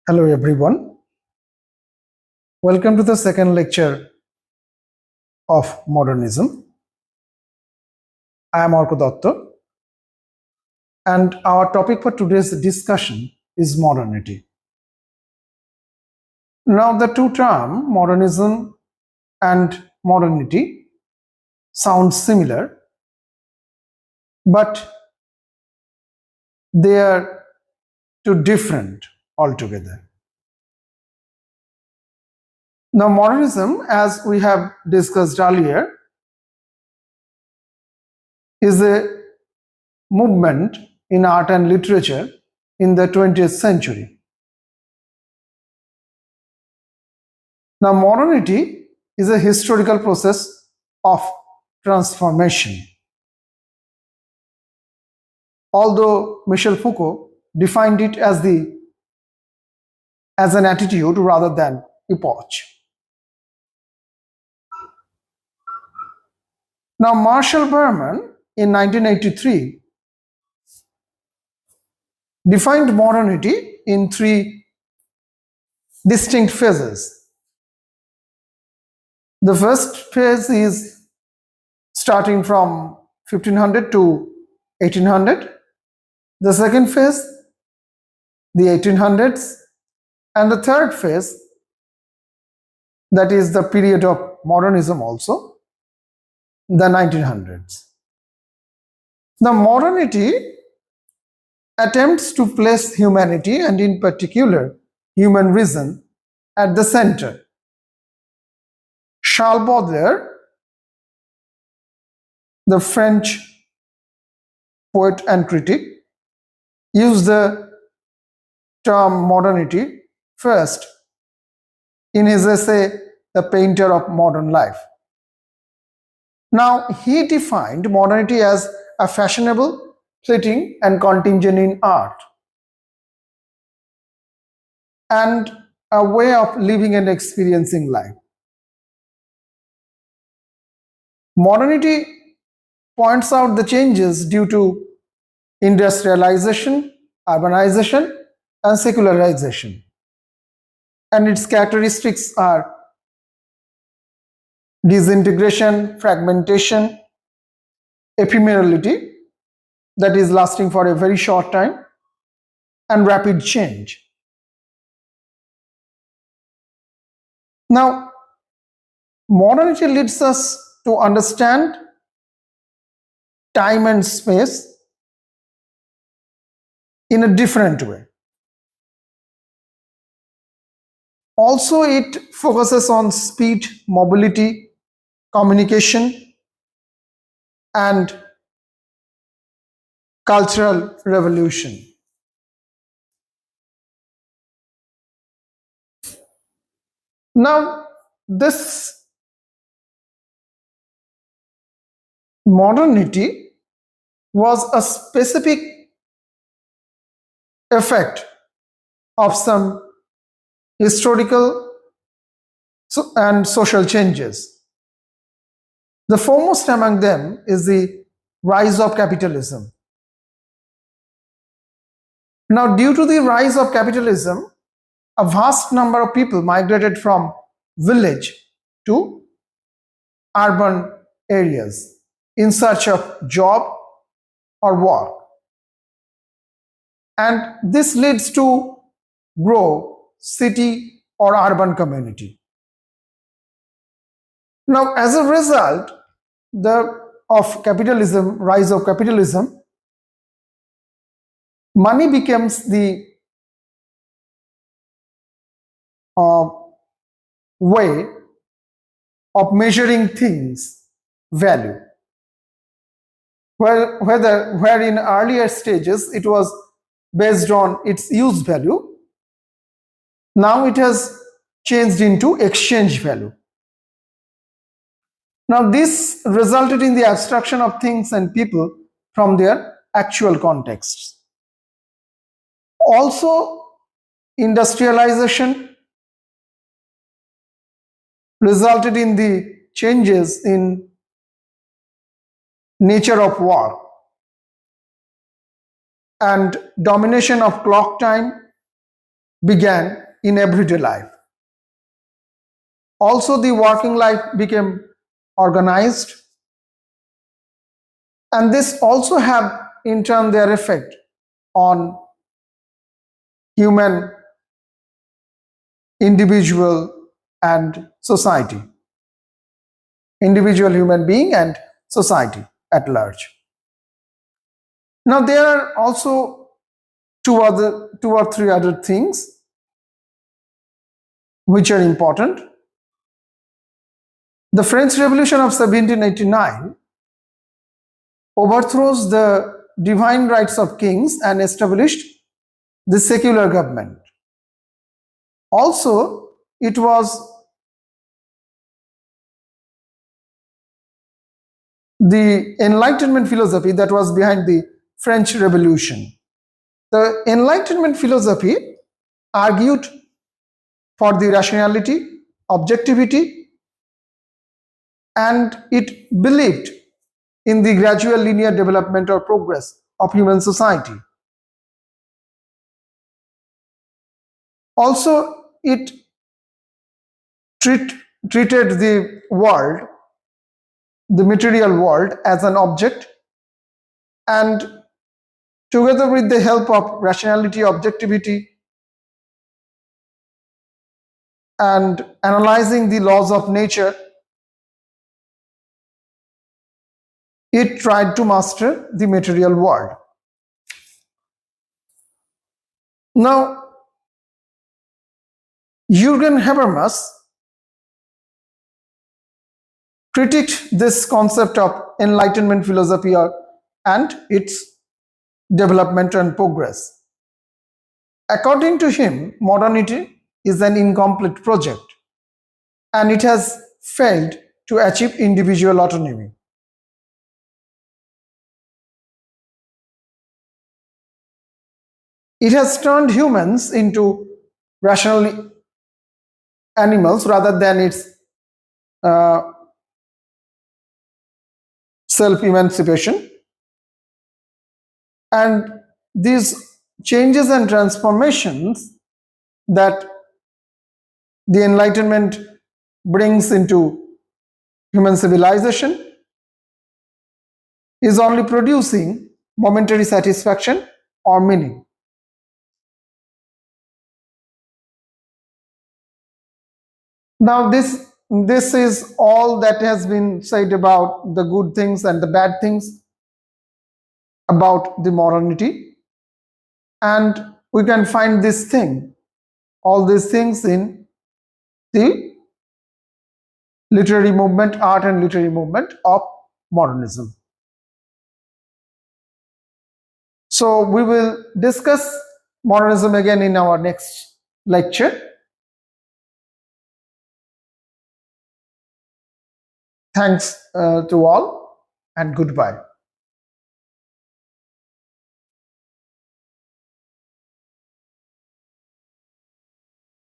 Hello everyone. Welcome to the second lecture of Modernism. I am Arko Datta and our topic for today's discussion is modernity. Now the two terms modernism and modernity sound similar, but they are two different altogether. Now modernism, as we have discussed earlier, is a movement in art and literature in the 20th century. Now, modernity is a historical process of transformation. Although Michel Foucault defined it as an attitude rather than epoch. Now, Marshall Berman in 1983 defined modernity in three distinct phases. The first phase is starting from 1500 to 1800. The second phase, the 1800s, and the third phase, that is the period of modernism also, the 1900s. The modernity attempts to place humanity and in particular human reason at the center. Charles Baudelaire, the French poet and critic, used the term modernity first in his essay The Painter of Modern Life. Now, he defined modernity as a fashionable, fleeting, and contingent in art, and a way of living and experiencing life. Modernity points out the changes due to industrialization, urbanization, and secularization. And its characteristics are disintegration, fragmentation, ephemerality, that is lasting for a very short time, and rapid change. Now, modernity leads us to understand time and space in a different way. Also, it focuses on speed, mobility, communication, and cultural revolution. Now, this modernity was a specific effect of some historical and social changes. The foremost among them is the rise of capitalism. Now, due to the rise of capitalism, a vast number of people migrated from village to urban areas in search of job or work. And this leads to grow city or urban community. Now, as a result of capitalism, rise of capitalism, money becomes the way of measuring things value. Where in earlier stages it was based on its use value, now it has changed into exchange value. Now, this resulted in the abstraction of things and people from their actual contexts. Also, industrialization resulted in the changes in nature of work and domination of clock time began in everyday life. Also, the working life became organized, and this also have in turn their effect on human, individual, and society, individual human being and society at large. Now, there are also two or three other things which are important. The French Revolution of 1789 overthrows the divine rights of kings and established the secular government. Also, it was the Enlightenment philosophy that was behind the French Revolution. The Enlightenment philosophy argued for the rationality, objectivity, and it believed in the gradual linear development or progress of human society. Also, it treated the world, the material world, as an object, and together with the help of rationality, objectivity, and analyzing the laws of nature, it tried to master the material world. Now, Jürgen Habermas critiqued this concept of Enlightenment philosophy and its development and progress. According to him, modernity is an incomplete project and it has failed to achieve individual autonomy. It has turned humans into rational animals rather than its self-emancipation. And these changes and transformations that the Enlightenment brings into human civilization is only producing momentary satisfaction or meaning. Now, this is all that has been said about the good things and the bad things about the modernity, and we can find all these things in the literary movement, art and literary movement of modernism. So we will discuss modernism again in our next lecture. Thanks to all and goodbye.